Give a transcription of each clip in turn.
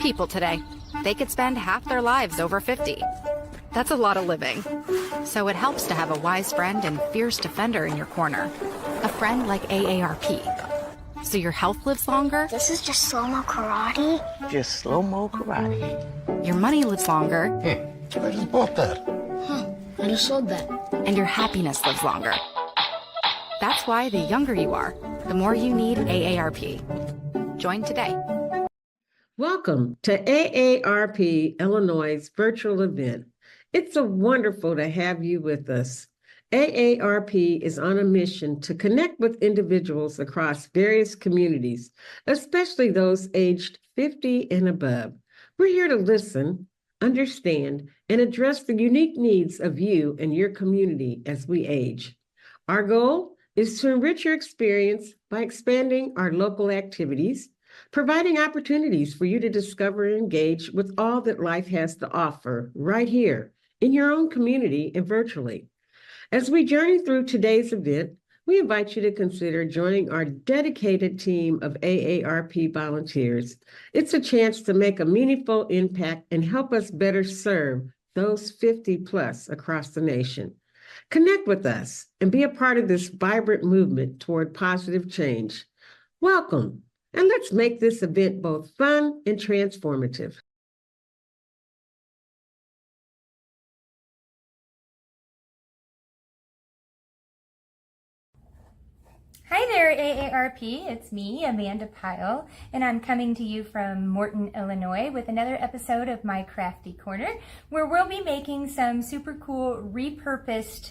people today. They could spend half their lives over 50. That's a lot of living. So it helps to have a wise friend and fierce defender in your corner. A friend like AARP. So your health lives longer. This is just slow-mo karate? Just slow-mo karate. Your money lives longer. I just bought that. I just sold that. And your happiness lives longer. That's why the younger you are, the more you need AARP. Join today. Welcome to AARP Illinois' virtual event. It's so wonderful to have you with us. AARP is on a mission to connect with individuals across various communities, especially those aged 50 and above. We're here to listen, understand, and address the unique needs of you and your community as we age. Our goal is to enrich your experience by expanding our local activities, providing opportunities for you to discover and engage with all that life has to offer right here in your own community and virtually. As we journey through today's event, we invite you to consider joining our dedicated team of AARP volunteers. It's a chance to make a meaningful impact and help us better serve those 50 plus across the nation. Connect with us and be a part of this vibrant movement toward positive change. Welcome, and let's make this event both fun and transformative. Hi there, AARP. It's me, Amanda Pyle, and I'm coming to you from Morton, Illinois with another episode of My Crafty Corner, where we'll be making some super cool repurposed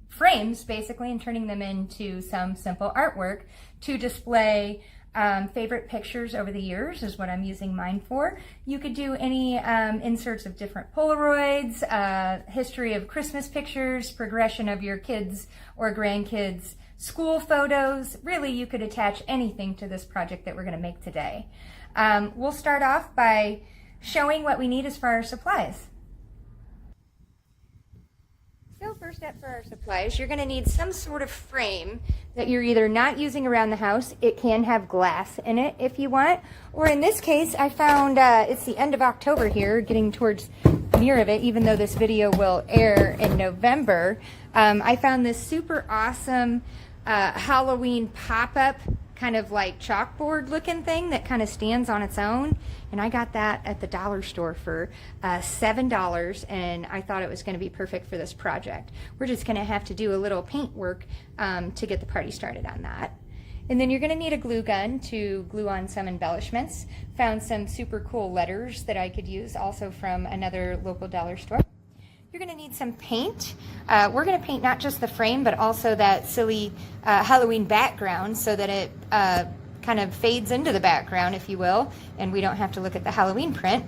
frames, basically, and turning them into some simple artwork to display favorite pictures over the years is what I'm using mine for. You could do any inserts of different Polaroids, history of Christmas pictures, progression of your kids' or grandkids' school photos. Really, you could attach anything to this project that we're going to make today. We'll start off by showing what we need as far as supplies. So first up for our supplies, you're going to need some sort of frame that you're either not using around the house. It can have glass in it if you want, or in this case I found it's the end of October here, getting towards near of it, even though this video will air in November. I found this super awesome Halloween pop-up kind of like chalkboard looking thing that kind of stands on its own, and I got that at the dollar store for $7, and I thought it was going to be perfect for this project. We're just going to have to do a little paint work to get the party started on that. And then you're going to need a glue gun to glue on some embellishments. Found some super cool letters that I could use also from another local dollar store. You're going to need some paint. We're going to paint not just the frame, but also that silly Halloween background so that it kind of fades into the background, if you will, and we don't have to look at the Halloween print.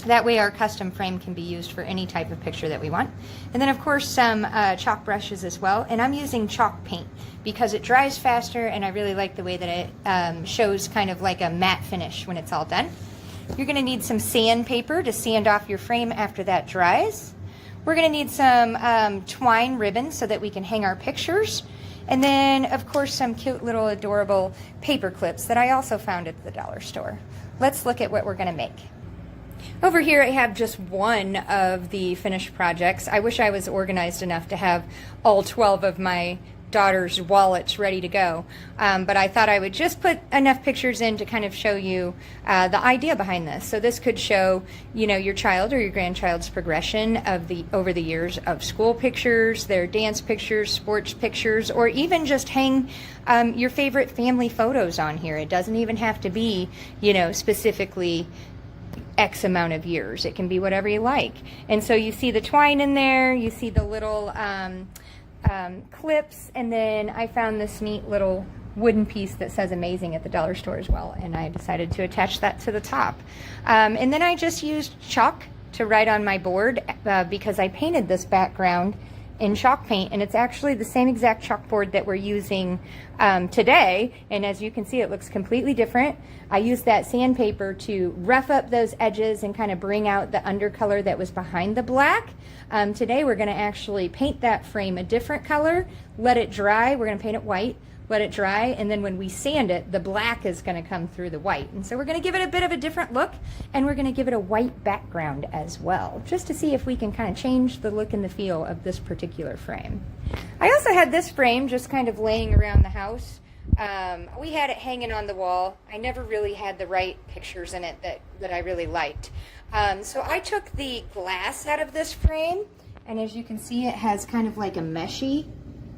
That way our custom frame can be used for any type of picture that we want. And then of course some chalk brushes as well, and I'm using chalk paint because it dries faster and I really like the way that it shows kind of like a matte finish when it's all done. You're going to need some sandpaper to sand off your frame after that dries. We're going to need some twine ribbon so that we can hang our pictures. And then, of course, some cute little adorable paper clips that I also found at the dollar store. Let's look at what we're going to make. Over here I have just one of the finished projects. I wish I was organized enough to have all 12 of my daughter's wallets ready to go, but I thought I would just put enough pictures in to kind of show you the idea behind this. So this could show, you know, your child or your grandchild's progression of over the years of school pictures, their dance pictures, sports pictures, or even just hang your favorite family photos on here. It doesn't even have to be, you know, specifically X amount of years. It can be whatever you like. And so you see the twine in there, you see the little clips, and then I found this neat little wooden piece that says amazing at the dollar store as well, and I decided to attach that to the top. And then I just used chalk to write on my board because I painted this background in chalk paint, and it's actually the same exact chalkboard that we're using today, and as you can see it looks completely different. I used that sandpaper to rough up those edges and kind of bring out the undercolor that was behind the black. Today we're going to actually paint that frame a different color, let it dry, we're going to paint it white, let it dry, and then when we sand it, the black is going to come through the white. And so we're going to give it a bit of a different look, and we're going to give it a white background as well, just to see if we can kind of change the look and the feel of this particular frame. I also had this frame just kind of laying around the house. We had it hanging on the wall. I never really had the right pictures in it that I really liked. So I took the glass out of this frame, and as you can see, it has kind of like a meshy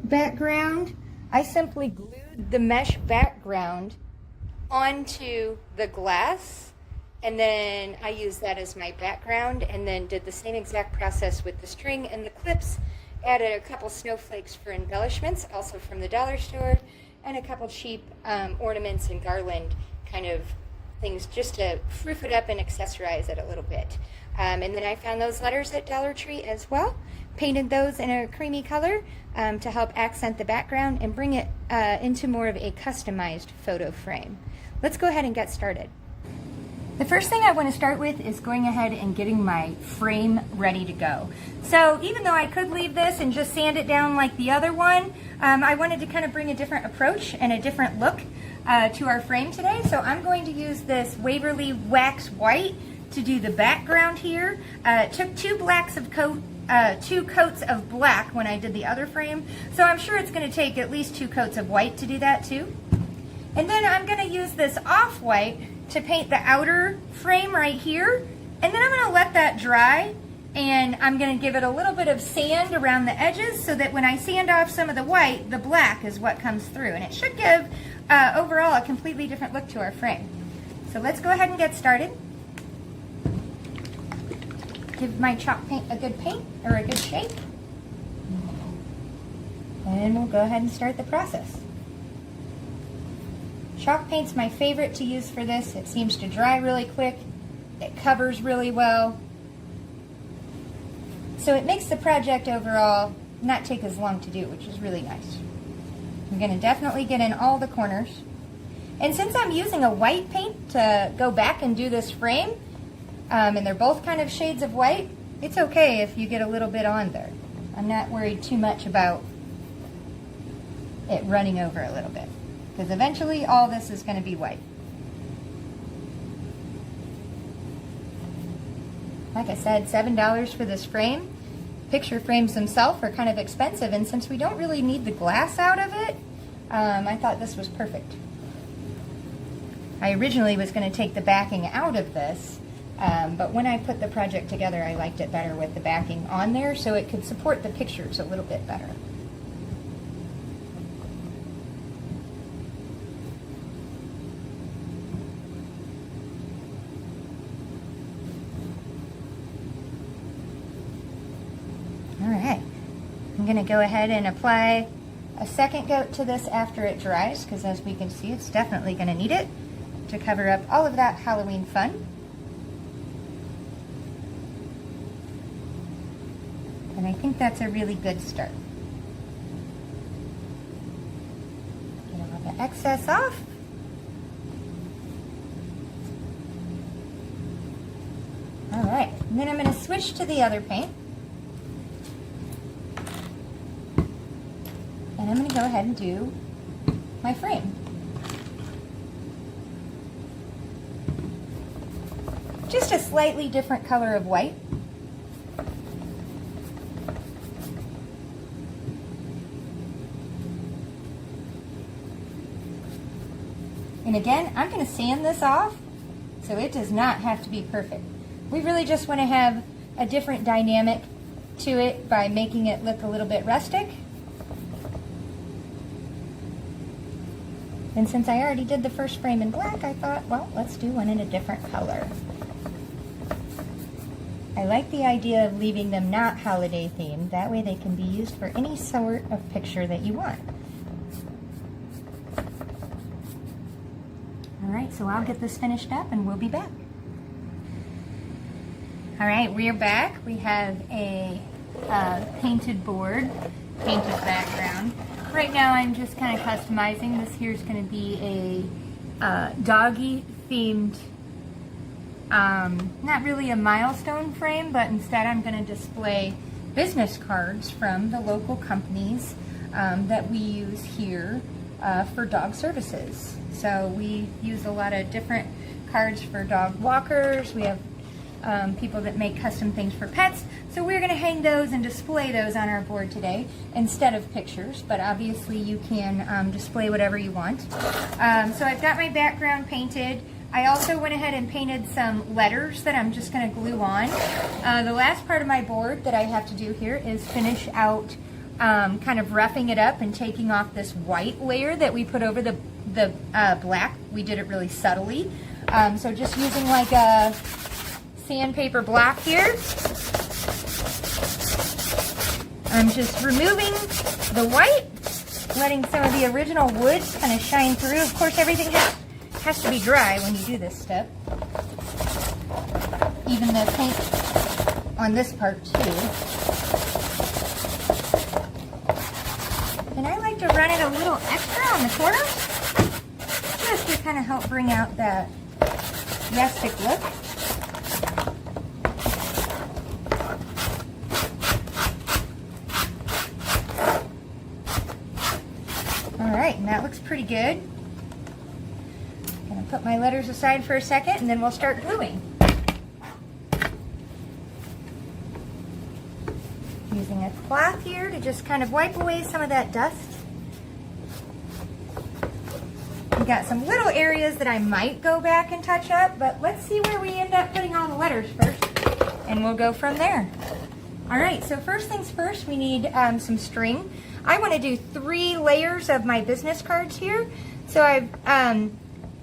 background. I simply glued the mesh background onto the glass, and then I used that as my background, and then did the same exact process with the string and the clips. Added a couple snowflakes for embellishments, also from the dollar store, and a couple cheap ornaments and garland kind of things just to froof it up and accessorize it a little bit. And then I found those letters at Dollar Tree as well. Painted those in a creamy color to help accent the background and bring it into more of a customized photo frame. Let's go ahead and get started. The first thing I want to start with is going ahead and getting my frame ready to go. So even though I could leave this and just sand it down like the other one, I wanted to kind of bring a different approach and a different look to our frame today. So I'm going to use this Waverly Wax White to do the background here. It took two coats of black when I did the other frame, so I'm sure it's going to take at least 2 coats of white to do that too. And then I'm going to use this off-white to paint the outer frame right here, and then I'm going to let that dry, and I'm going to give it a little bit of sand around the edges so that when I sand off some of the white, the black is what comes through, and it should give overall a completely different look to our frame. So let's go ahead and get started. Give my chalk paint a good paint, or a good shape. And we'll go ahead and start the process. Chalk paint's my favorite to use for this. It seems to dry really quick. It covers really well. So it makes the project overall not take as long to do, which is really nice. I'm going to definitely get in all the corners. And since I'm using a white paint to go back and do this frame, and they're both kind of shades of white, it's okay if you get a little bit on there. I'm not worried too much about it running over a little bit, because eventually all this is going to be white. Like I said, $7 for this frame. Picture frames themselves are kind of expensive, and since we don't really need the glass out of it, I thought this was perfect. I originally was going to take the backing out of this, but when I put the project together, I liked it better with the backing on there so it could support the pictures a little bit better. All right, I'm going to go ahead and apply a second coat to this after it dries, because as we can see, it's definitely going to need it to cover up all of that Halloween fun. And I think that's a really good start. Get all the excess off. All right, and then I'm going to switch to the other paint. And I'm going to go ahead and do my frame. Just a slightly different color of white. And again, I'm going to sand this off, so it does not have to be perfect. We really just want to have a different dynamic to it by making it look a little bit rustic. And since I already did the first frame in black, I thought, well, let's do one in a different color. I like the idea of leaving them not holiday themed. That way they can be used for any sort of picture that you want. All right, so I'll get this finished up and we'll be back. All right, we're back. We have a painted board, painted background. Right now I'm just kind of customizing. This here is going to be a doggy themed, not really a milestone frame, but instead I'm going to display business cards from the local companies that we use here for dog services. So we use a lot of different cards for dog walkers. We have people that make custom things for pets. So we're going to hang those and display those on our board today instead of pictures, but obviously you can display whatever you want. So I've got my background painted. I also went ahead and painted some letters that I'm just going to glue on. The last part of my board that I have to do here is finish out kind of roughing it up and taking off this white layer that we put over the black. We did it really subtly. So just using like a sandpaper block here. I'm just removing the white, letting some of the original wood kind of shine through. Of course, everything has to be dry when you do this step. Even the paint on this part too. And I like to run it a little extra on the corners, just to kind of help bring out that rustic look. Alright, and that looks pretty good. I'm going to put my letters aside for a second and then we'll start gluing. Using a cloth here to just kind of wipe away some of that dust. We got some little areas that I might go back and touch up, but let's see where we end up putting all the letters first, and we'll go from there. Alright, so first things first, we need some string. I want to do 3 layers of my business cards here. So I've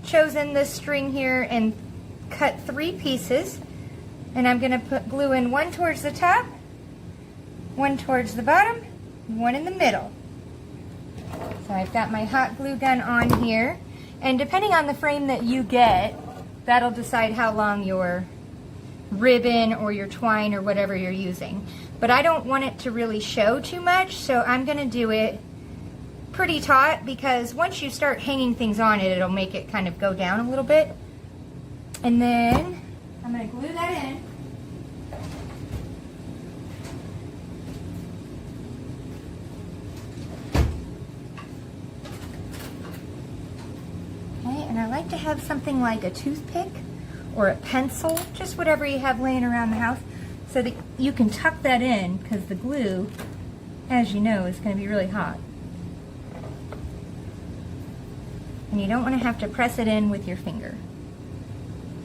chosen this string here and cut 3 pieces. And I'm going to put glue in one towards the top, one towards the bottom, one in the middle. So I've got my hot glue gun on here. And depending on the frame that you get, that'll decide how long your ribbon or your twine or whatever you're using. But I don't want it to really show too much, so I'm going to do it pretty taut, because once you start hanging things on it, it'll make it kind of go down a little bit. And then I'm going to glue that in. Okay, and I like to have something like a toothpick or a pencil, just whatever you have laying around the house, so that you can tuck that in, because the glue, as you know, is going to be really hot. And you don't want to have to press it in with your finger.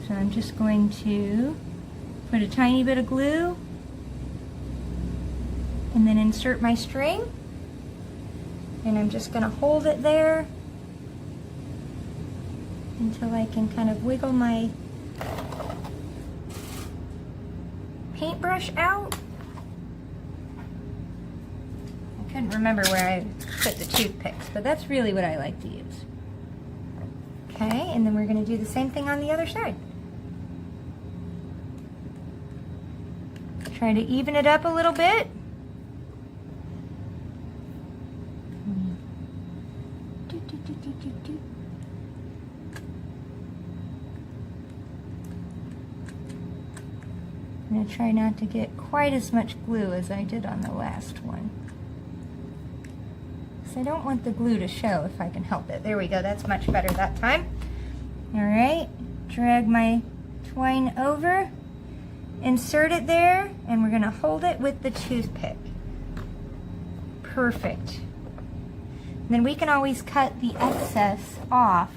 So I'm just going to put a tiny bit of glue and then insert my string, and I'm just going to hold it there until I can kind of wiggle my paintbrush out. I couldn't remember where I put the toothpicks, but that's really what I like to use. Okay, and then we're going to do the same thing on the other side. Try to even it up a little bit. I'm going to try not to get quite as much glue as I did on the last one, because I don't want the glue to show if I can help it. There we go, that's much better that time. Alright, drag my twine over, insert it there, and we're going to hold it with the toothpick. Perfect. And then we can always cut the excess off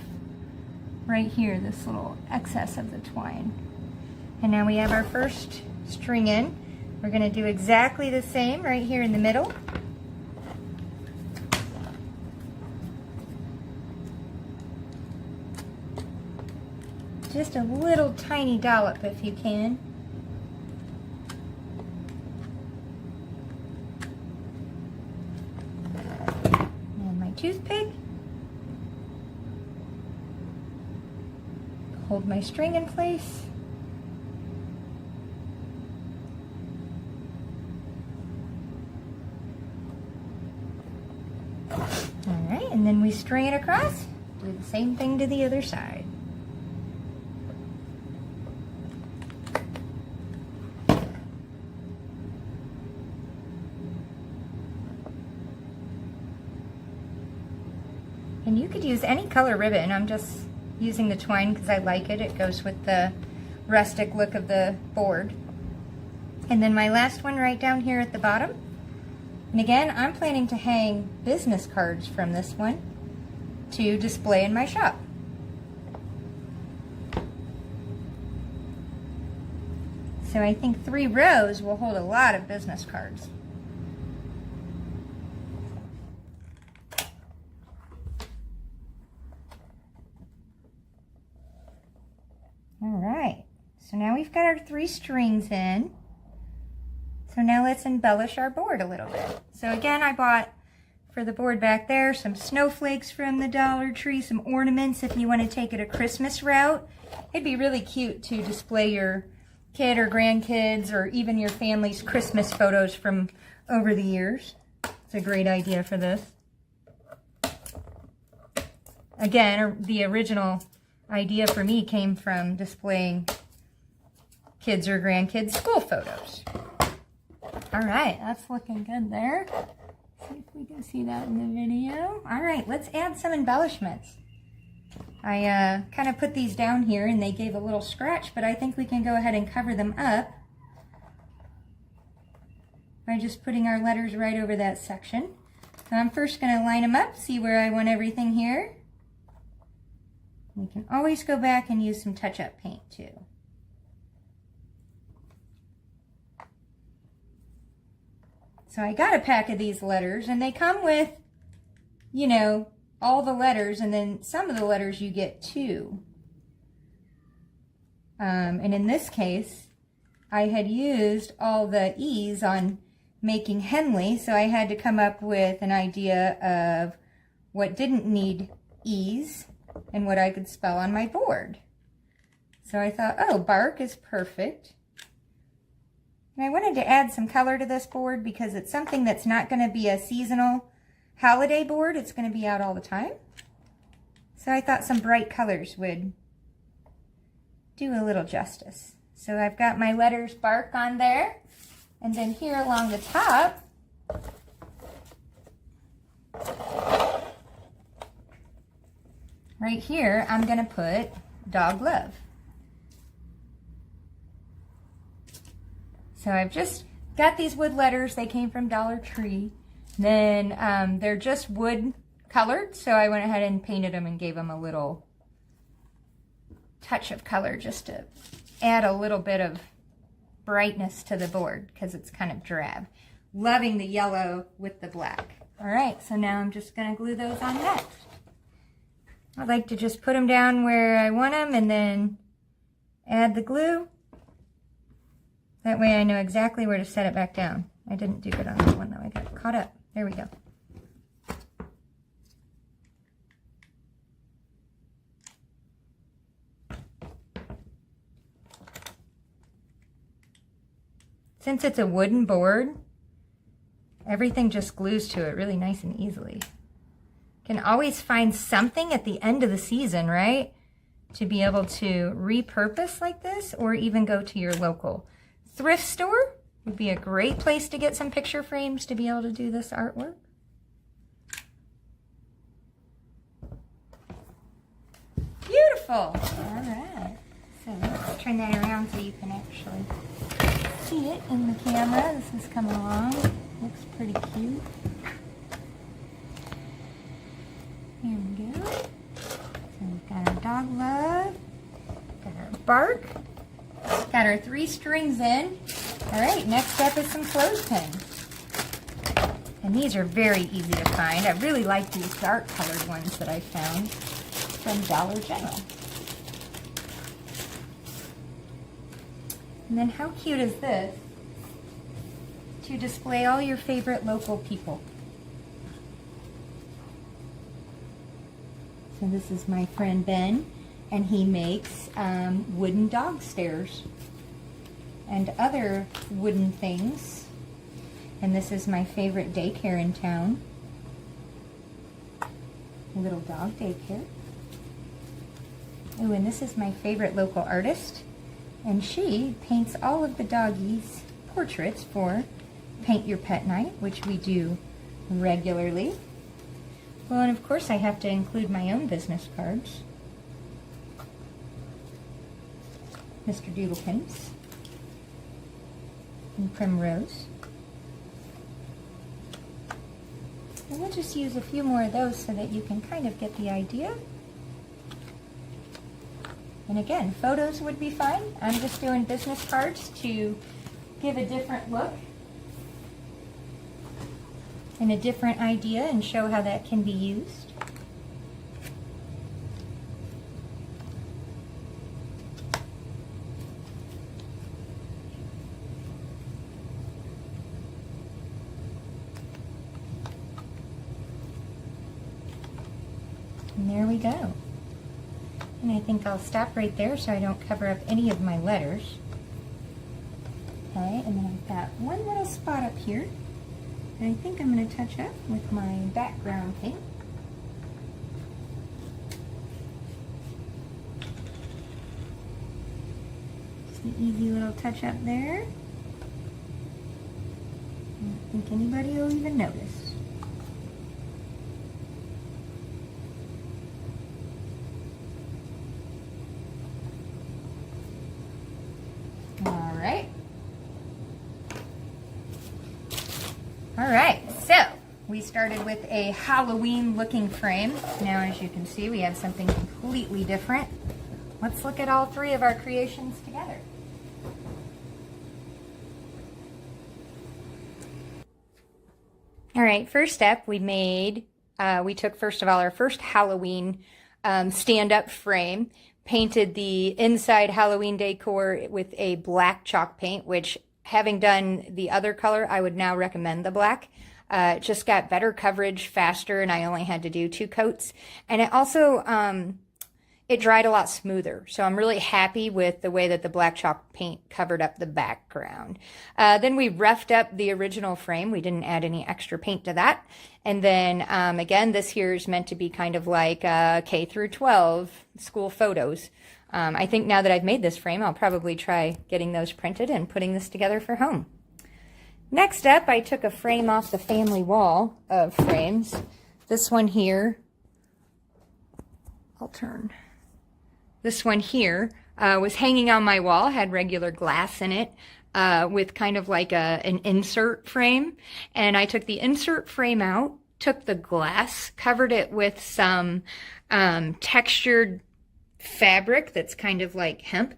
right here, this little excess of the twine. And now we have our first string in. We're going to do exactly the same right here in the middle. Just a little tiny dollop if you can. And my toothpick. Hold my string in place. Alright, and then we string it across. Do the same thing to the other side. And And you could use any color ribbon. I'm just using the twine because I like it. It goes with the rustic look of the board. And then my last one right down here at the bottom. And again, I'm planning to hang business cards from this one to display in my shop. So I think 3 rows will hold a lot of business cards. All right, so now we've got our 3 strings in. So now let's embellish our board a little bit. So again, I bought for the board back there some snowflakes from the Dollar Tree, some ornaments if you want to take it a Christmas route. It'd be really cute to display your kid or grandkids or even your family's Christmas photos from over the years. It's a great idea for this. Again, the original idea for me came from displaying kids or grandkids' school photos. All right, that's looking good there. See if we can see that in the video. All right, let's add some embellishments. I kind of put these down here and they gave a little scratch, but I think we can go ahead and cover them up by just putting our letters right over that section. So I'm first going to line them up, see where I want everything here. We can always go back and use some touch-up paint too. So I got a pack of these letters, and they come with, you know, all the letters, and then some of the letters you get 2. And in this case, I had used all the E's on making Henley, so I had to come up with an idea of what didn't need E's and what I could spell on my board. So I thought, oh, bark is perfect. And I wanted to add some color to this board because it's something that's not going to be a seasonal holiday board. It's going to be out all the time. So I thought some bright colors would do a little justice. So I've got my letters bark on there. And then here along the top, right here, I'm going to put dog love. So I've just got these wood letters. They came from Dollar Tree. Then they're just wood colored, so I went ahead and painted them and gave them a little touch of color just to add a little bit of brightness to the board because it's kind of drab. Loving the yellow with the black. All right, so now I'm just going to glue those on next. I like to just put them down where I want them and then add the glue. That way I know exactly where to set it back down. I didn't do good on that one though. I got caught up. There we go. Since it's a wooden board, everything just glues to it really nice and easily. Can always find something at the end of the season, right? To be able to repurpose like this, or even go to your local thrift store. Would be a great place to get some picture frames to be able to do this artwork. Beautiful. All right. So let's turn that around so you can actually see it in the camera. This is coming along. Looks pretty cute. Here we go. So we've got our dog love, got our bark, got our 3 strings in. All right, next up is some clothespins. And these are very easy to find. I really like these dark colored ones that I found from Dollar General. And then how cute is this to display all your favorite local people? So this is my friend Ben, and he makes wooden dog stairs and other wooden things. And this is my favorite daycare in town. A little dog daycare. Oh, and this is my favorite local artist. And she paints all of the doggies' portraits for Paint Your Pet Night, which we do regularly. Well, and of course I have to include my own business cards. Mr. Doodlepins and Primrose. And we'll just use a few more of those so that you can kind of get the idea. And again, photos would be fine. I'm just doing business cards to give a different look and a different idea and show how that can be used. And there we go. And I think I'll stop right there so I don't cover up any of my letters. Okay, and then I've got one little spot up here that I think I'm going to touch up with my background paint. Just an easy little touch up there. I don't think anybody will even notice. Alright, so we started with a Halloween looking frame. Now as you can see we have something completely different. Let's look at all three of our creations together. Alright, first step we took first of all our first Halloween stand-up frame, painted the inside Halloween decor with a black chalk paint, which having done the other color, I would now recommend the black. It just got better coverage, faster, and I only had to do 2 coats. And it also, it dried a lot smoother. So I'm really happy with the way that the black chalk paint covered up the background. Then we roughed up the original frame. We didn't add any extra paint to that. And then, again, this here is meant to be kind of like K through 12 school photos. I think now that I've made this frame, I'll probably try getting those printed and putting this together for home. Next up, I took a frame off the family wall of frames. This one here, I'll turn. This one here was hanging on my wall, had regular glass in it, with kind of like an insert frame. And I took the insert frame out, took the glass, covered it with some textured fabric that's kind of like hemp,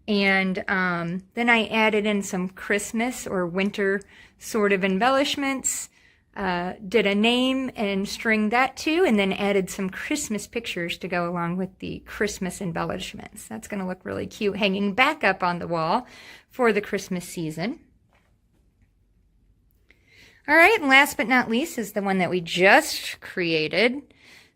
and then I added in some Christmas or winter sort of embellishments, did a name and stringed that too, and then added some Christmas pictures to go along with the Christmas embellishments. That's going to look really cute hanging back up on the wall for the Christmas season. All right, and last but not least is the one that we just created.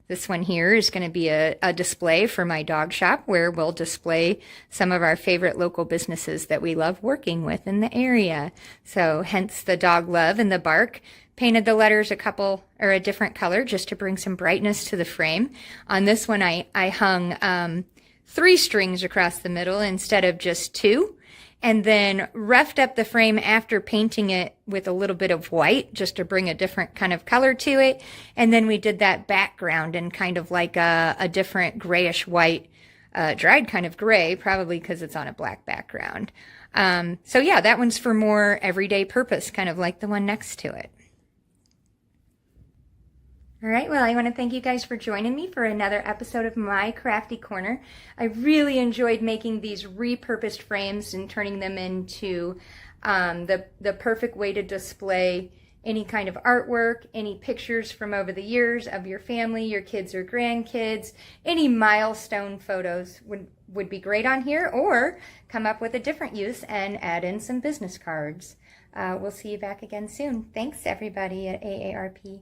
This one here is going to be a display for my dog shop where we'll display some of our favorite local businesses that we love working with in the area. So hence the dog love and the bark. Painted the letters a different color just to bring some brightness to the frame. On this one I hung 3 strings across the middle instead of just 2. And then roughed up the frame after painting it with a little bit of white just to bring a different kind of color to it. And then we did that background in kind of like a different grayish white, dried kind of gray, probably because it's on a black background. So yeah, that one's for more everyday purpose, kind of like the one next to it. All right, well, I want to thank you guys for joining me for another episode of My Crafty Corner. I really enjoyed making these repurposed frames and turning them into the perfect way to display any kind of artwork, any pictures from over the years of your family, your kids or grandkids, any milestone photos would be great on here, or come up with a different use and add in some business cards. We'll see you back again soon. Thanks, everybody at AARP.